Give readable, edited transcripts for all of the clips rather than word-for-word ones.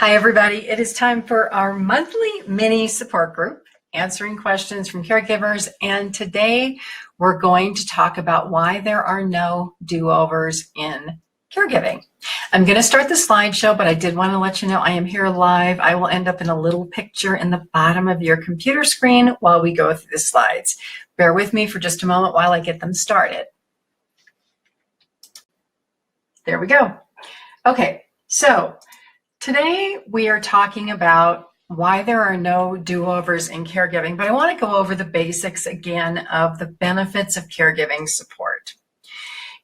Hi, everybody. It is time for our monthly mini support group, answering questions from caregivers. And today we're going to talk about why there are no do-overs in caregiving. I'm going to start the slideshow, but I did want to let you know I am here live. I will end up in a little picture in the bottom of your computer screen while we go through the slides. Bear with me for just a moment while I get them started. There we go. Okay, so today we are talking about why there are no do-overs in caregiving, but I want to go over the basics again of the benefits of caregiving support.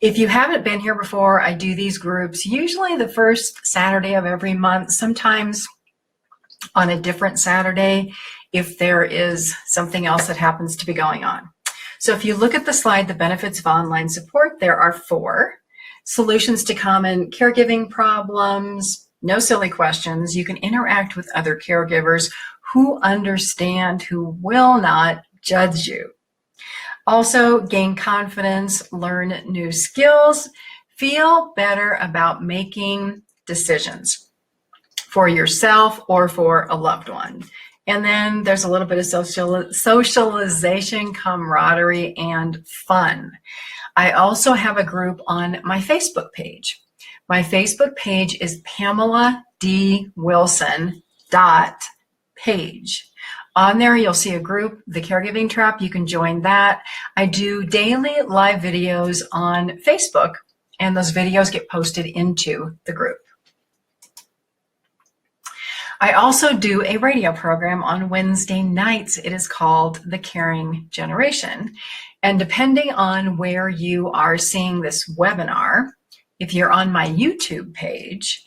If you haven't been here before, I do these groups usually the first Saturday of every month, sometimes on a different Saturday if there is something else that happens to be going on. So if you look at the slide, the benefits of online support, there are 4. Solutions to common caregiving problems, no silly questions. You can interact with other caregivers who understand, who will not judge you. Also, gain confidence, learn new skills, feel better about making decisions for yourself or for a loved one. And then there's a little bit of socialization, camaraderie, and fun. I also have a group on my Facebook page. My Facebook page is Pamela D. Wilson.page. On there, you'll see a group, the Caregiving Trap. You can join that. I do daily live videos on Facebook, and those videos get posted into the group. I also do a radio program on Wednesday nights. It is called The Caring Generation. And depending on where you are seeing this webinar, if you're on my YouTube page,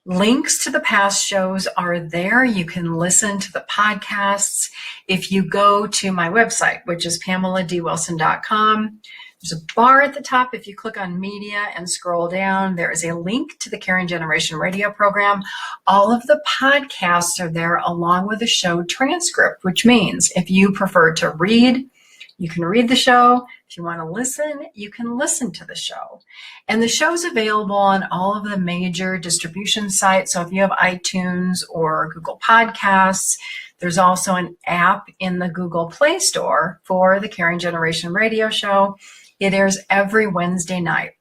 links to the past shows are there. You can listen to the podcasts. If you go to my website, which is PamelaDWilson.com, there's a bar at the top. If you click on media and scroll down, there is a link to the Caring Generation radio program. All of the podcasts are there along with a show transcript, which means if you prefer to read, you can read the show. If you want to listen, you can listen to the show. And the show's available on all of the major distribution sites. So if you have iTunes or Google Podcasts, there's also an app in the Google Play Store for the Caring Generation radio show. It airs every Wednesday night,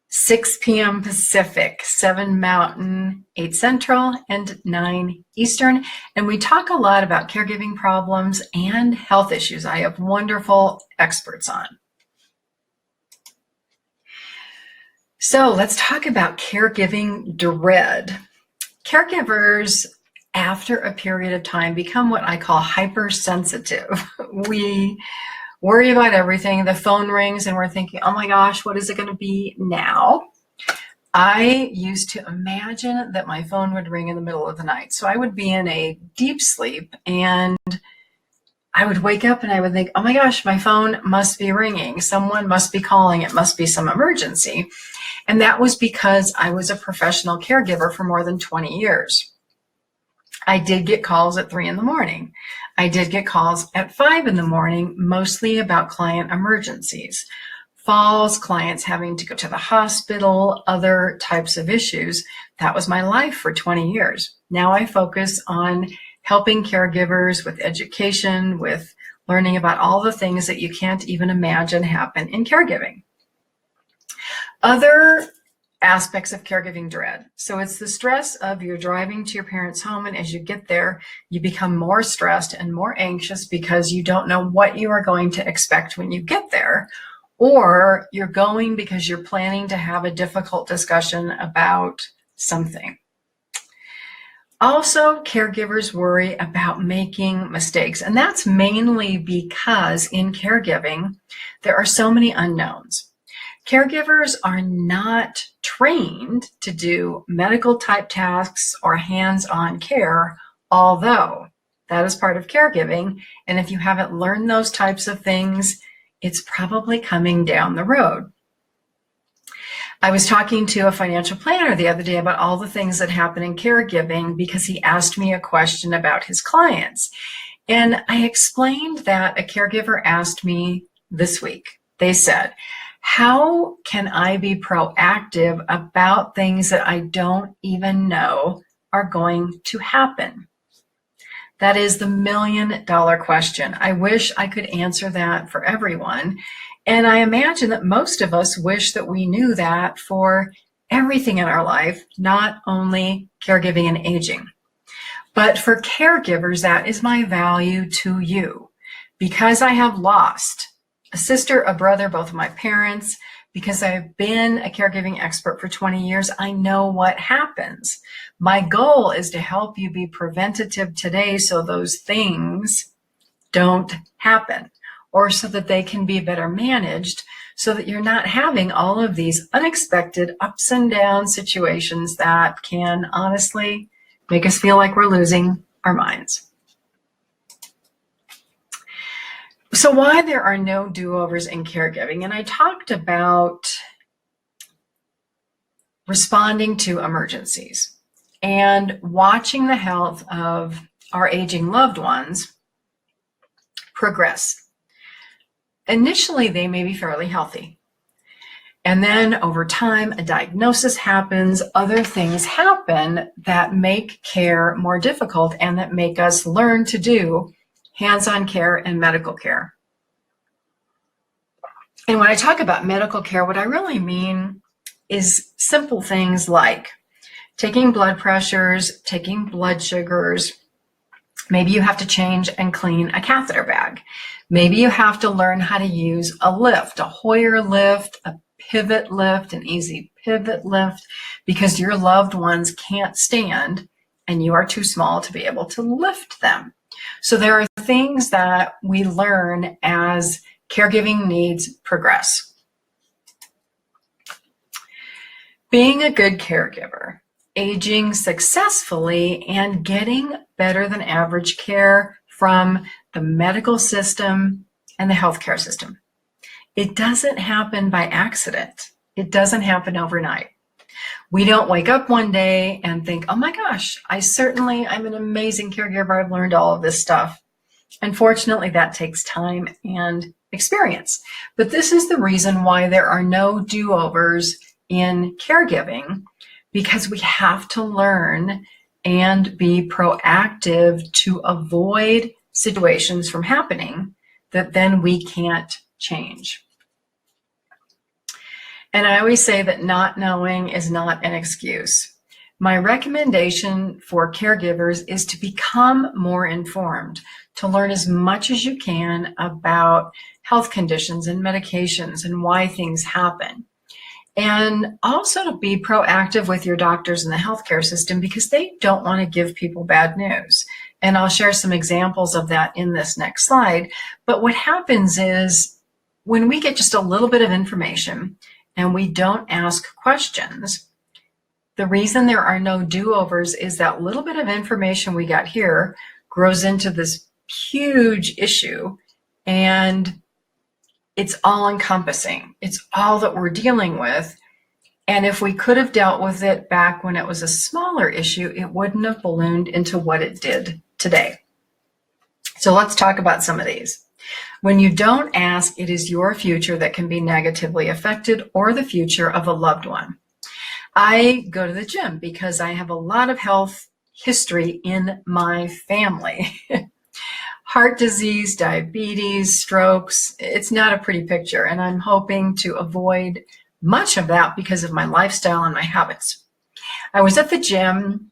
6 p.m. Pacific, 7 Mountain, 8 Central, and 9 Eastern. And we talk a lot about caregiving problems and health issues. I have wonderful experts on. So let's talk about caregiving dread. Caregivers, after a period of time, become what I call hypersensitive. We worry about everything. The phone rings and we're thinking, oh my gosh, what is it going to be now? I used to imagine that my phone would ring in the middle of the night. So I would be in a deep sleep and I would wake up and I would think, oh my gosh, my phone must be ringing. Someone must be calling. It must be some emergency. And that was because I was a professional caregiver for more than 20 years. I did get calls at 3 in the morning. I did get calls at 5 in the morning, mostly about client emergencies, falls, clients having to go to the hospital, other types of issues. That was my life for 20 years. Now I focus on helping caregivers with education, with learning about all the things that you can't even imagine happen in caregiving. Other aspects of caregiving dread. So it's the stress of you're driving to your parents' home, and as you get there, you become more stressed and more anxious because you don't know what you are going to expect when you get there, or you're going because you're planning to have a difficult discussion about something. Also, caregivers worry about making mistakes, and that's mainly because in caregiving, there are so many unknowns. Caregivers are not trained to do medical type tasks or hands-on care, although that is part of caregiving. And if you haven't learned those types of things, it's probably coming down the road. I was talking to a financial planner the other day about all the things that happen in caregiving because he asked me a question about his clients. And I explained that a caregiver asked me this week, they said, How can I be proactive about things that I don't even know are going to happen? That is the million-dollar question. I wish I could answer that for everyone. And I imagine that most of us wish that we knew that for everything in our life, not only caregiving and aging. But for caregivers, that is my value to you. Because I have lost a sister, a brother, both of my parents, because I've been a caregiving expert for 20 years, I know what happens. My goal is to help you be preventative today so those things don't happen, or so that they can be better managed, so that you're not having all of these unexpected ups and down situations that can honestly make us feel like we're losing our minds. So why there are no do-overs in caregiving, and I talked about responding to emergencies and watching the health of our aging loved ones progress. Initially, they may be fairly healthy. And then over time, a diagnosis happens, other things happen that make care more difficult and that make us learn to do hands-on care and medical care. And when I talk about medical care, what I really mean is simple things like taking blood pressures, taking blood sugars. Maybe you have to change and clean a catheter bag. Maybe you have to learn how to use a lift, a Hoyer lift, a pivot lift, an easy pivot lift, because your loved ones can't stand and you are too small to be able to lift them. So there are things that we learn as caregiving needs progress. Being a good caregiver, aging successfully, and getting better than average care from the medical system and the healthcare system. It doesn't happen by accident. It doesn't happen overnight. We don't wake up one day and think, oh my gosh, I'm an amazing caregiver. I've learned all of this stuff. Unfortunately, that takes time and experience. But this is the reason why there are no do-overs in caregiving, because we have to learn and be proactive to avoid situations from happening that then we can't change. And I always say that not knowing is not an excuse. My recommendation for caregivers is to become more informed, to learn as much as you can about health conditions and medications and why things happen. And also to be proactive with your doctors in the healthcare system, because they don't want to give people bad news. And I'll share some examples of that in this next slide. But what happens is when we get just a little bit of information and we don't ask questions, the reason there are no do-overs is that little bit of information we got here grows into this huge issue, and it's all encompassing. It's all that we're dealing with. And if we could have dealt with it back when it was a smaller issue, it wouldn't have ballooned into what it did today. So let's talk about some of these. When you don't ask, it is your future that can be negatively affected, or the future of a loved one. I go to the gym because I have a lot of health history in my family. Heart disease, diabetes, strokes, it's not a pretty picture, and I'm hoping to avoid much of that because of my lifestyle and my habits. I was at the gym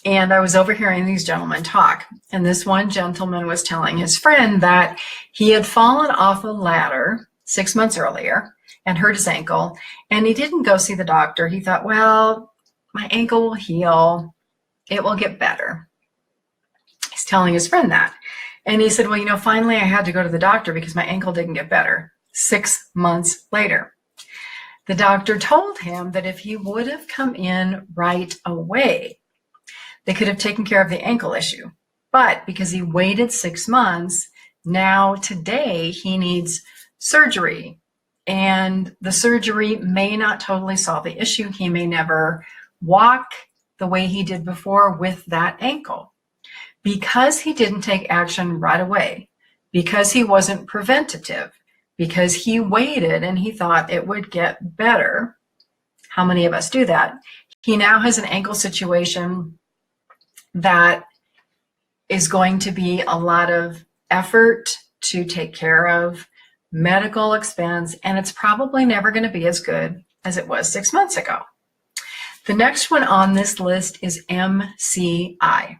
and I was overhearing these gentlemen talk, and this one gentleman was telling his friend that he had fallen off a ladder 6 months earlier and hurt his ankle, and he didn't go see the doctor. He thought, well, my ankle will heal, it will get better. He's telling his friend that. And he said, well, finally I had to go to the doctor because my ankle didn't get better 6 months later. The doctor told him that if he would have come in right away, they could have taken care of the ankle issue. But because he waited 6 months, now today he needs surgery. And the surgery may not totally solve the issue. He may never walk the way he did before with that ankle. Because he didn't take action right away, because he wasn't preventative, because he waited and he thought it would get better. How many of us do that? He now has an ankle situation that is going to be a lot of effort to take care of, medical expense, and it's probably never going to be as good as it was 6 months ago. The next one on this list is MCI.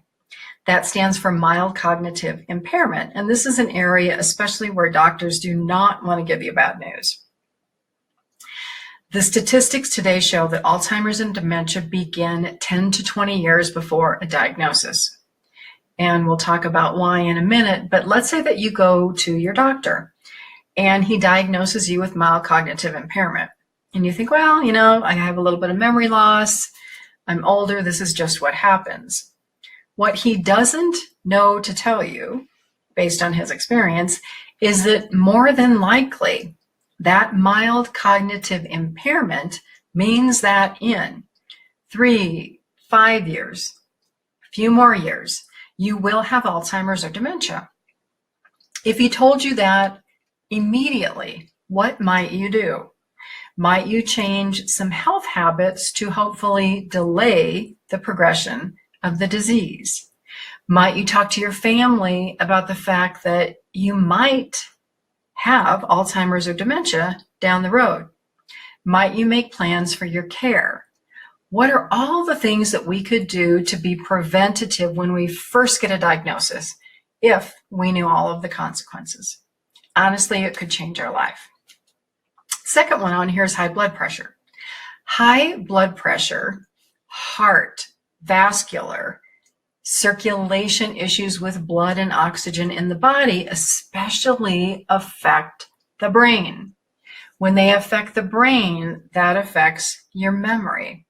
That stands for mild cognitive impairment, and this is an area especially where doctors do not want to give you bad news. The statistics today show that Alzheimer's and dementia begin 10 to 20 years before a diagnosis. And we'll talk about why in a minute, but let's say that you go to your doctor and he diagnoses you with mild cognitive impairment. And you think, well, you know, I have a little bit of memory loss. I'm older. This is just what happens. What he doesn't know to tell you, based on his experience, is that more than likely that mild cognitive impairment means that in 3, 5 years, a few more years, you will have Alzheimer's or dementia. If he told you that immediately, what might you do? Might you change some health habits to hopefully delay the progression of the disease? Might you talk to your family about the fact that you might have Alzheimer's or dementia down the road? Might you make plans for your care? What are all the things that we could do to be preventative when we first get a diagnosis if we knew all of the consequences? Honestly, it could change our life. Second one on here is high blood pressure. High blood pressure, heart, vascular, circulation issues with blood and oxygen in the body especially affect the brain. When they affect the brain, that affects your memory.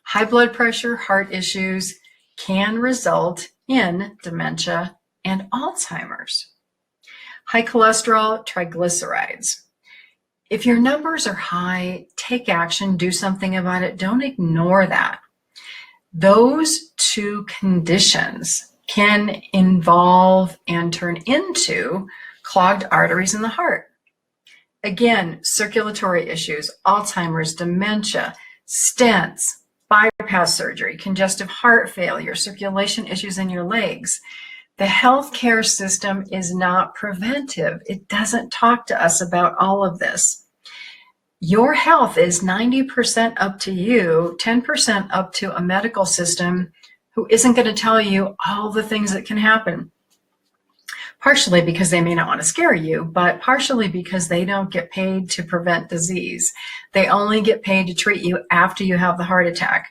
High blood pressure, heart issues can result in dementia and Alzheimer's. High cholesterol, triglycerides. If your numbers are high, take action, do something about it. Don't ignore that. Those two conditions can involve and turn into clogged arteries in the heart. Again, circulatory issues, Alzheimer's, dementia, stents, bypass surgery, congestive heart failure, circulation issues in your legs. The healthcare system is not preventive. It doesn't talk to us about all of this. Your health is 90% up to you, 10% up to a medical system who isn't going to tell you all the things that can happen. Partially because they may not want to scare you, but partially because they don't get paid to prevent disease. They only get paid to treat you after you have the heart attack,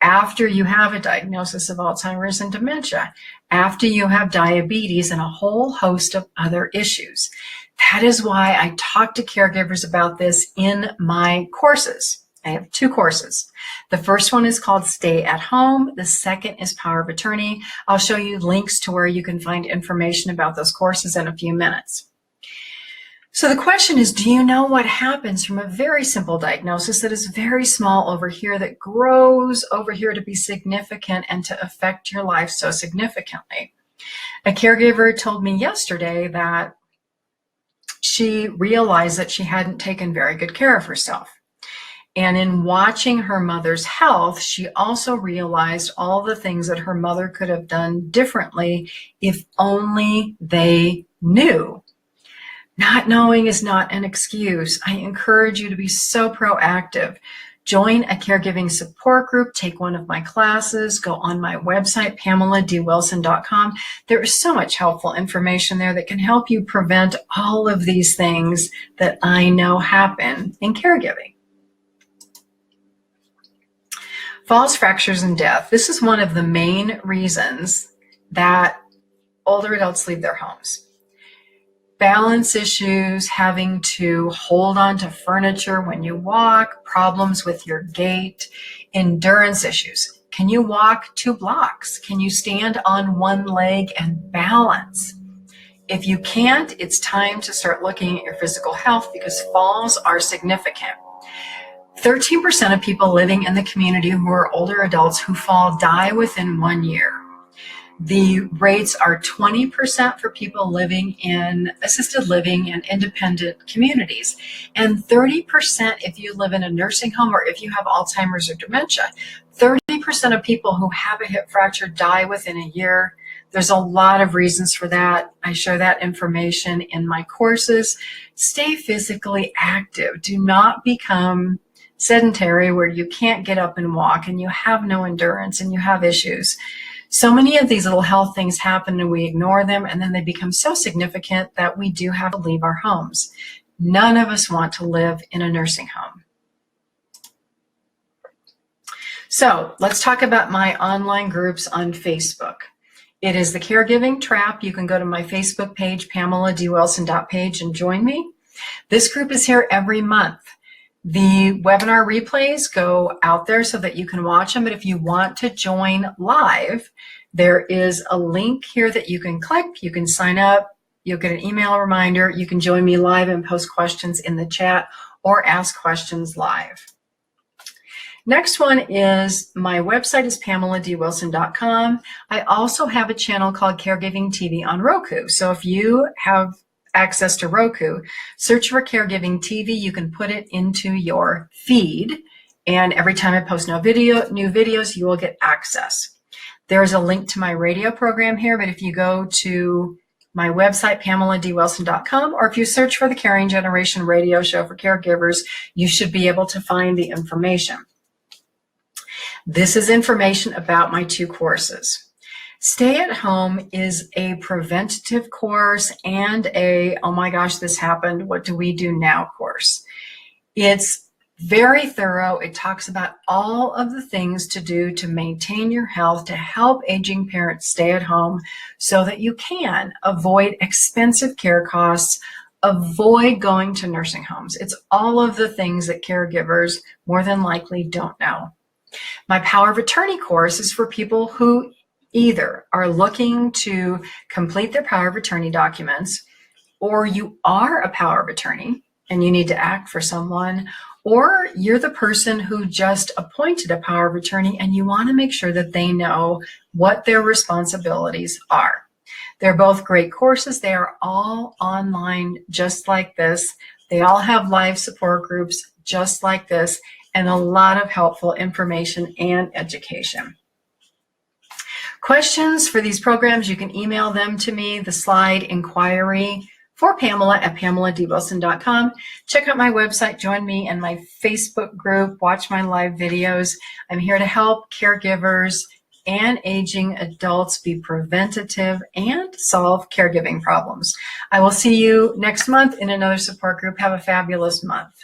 after you have a diagnosis of Alzheimer's and dementia, after you have diabetes and a whole host of other issues. That is why I talk to caregivers about this in my courses. I have 2 courses. The first one is called Stay at Home. The second is Power of Attorney. I'll show you links to where you can find information about those courses in a few minutes. So the question is, do you know what happens from a very simple diagnosis that is very small over here that grows over here to be significant and to affect your life so significantly? A caregiver told me yesterday that she realized that she hadn't taken very good care of herself. And in watching her mother's health, she also realized all the things that her mother could have done differently if only they knew. Not knowing is not an excuse. I encourage you to be so proactive. Join a caregiving support group, take one of my classes, go on my website, PamelaDWilson.com. There is so much helpful information there that can help you prevent all of these things that I know happen in caregiving. Falls, fractures, and death. This is one of the main reasons that older adults leave their homes. Balance issues, having to hold on to furniture when you walk, problems with your gait, endurance issues. Can you walk 2 blocks? Can you stand on one leg and balance? If you can't, it's time to start looking at your physical health because falls are significant. 13% of people living in the community who are older adults who fall die within 1 year. The rates are 20% for people living in assisted living and independent communities, and 30% if you live in a nursing home or if you have Alzheimer's or dementia. 30% of people who have a hip fracture die within a year. There's a lot of reasons for that. I share that information in my courses. Stay physically active. Do not become sedentary where you can't get up and walk and you have no endurance and you have issues. So many of these little health things happen and we ignore them, and then they become so significant that we do have to leave our homes. None of us want to live in a nursing home. So let's talk about my online groups on Facebook. It is the Caregiving Trap. You can go to my Facebook page, PamelaDWilson.page, and join me. This group is here every month. The webinar replays go out there so that you can watch them, but if you want to join live, there is a link here that you can click. You can sign up. You'll get an email reminder. You can join me live and post questions in the chat or ask questions live. Next one is my website is PamelaDWilson.com. I also have a channel called Caregiving TV on Roku. So if you have access to Roku, search for Caregiving TV. You can put it into your feed, and every time I post new videos, you will get access. There's a link to my radio program here, but if you go to my website, PamelaDWilson.com, or if you search for the Caring Generation radio show for caregivers, you should be able to find the information. This is information about my two courses. Stay at Home is a preventative course and a, oh my gosh, this happened, what do we do now course. It's very thorough. It talks about all of the things to do to maintain your health, to help aging parents stay at home so that you can avoid expensive care costs, avoid going to nursing homes. It's all of the things that caregivers more than likely don't know. My Power of Attorney course is for people who either are looking to complete their power of attorney documents, or you are a power of attorney and you need to act for someone, or you're the person who just appointed a power of attorney and you want to make sure that they know what their responsibilities are. They're both great courses. They are all online just like this. They all have live support groups just like this, and a lot of helpful information and education. Questions for these programs, you can email them to me, the slide inquiry for Pamela at PamelaDWilson.com. Check out my website, join me in my Facebook group, watch my live videos. I'm here to help caregivers and aging adults be preventative and solve caregiving problems. I will see you next month in another support group. Have a fabulous month.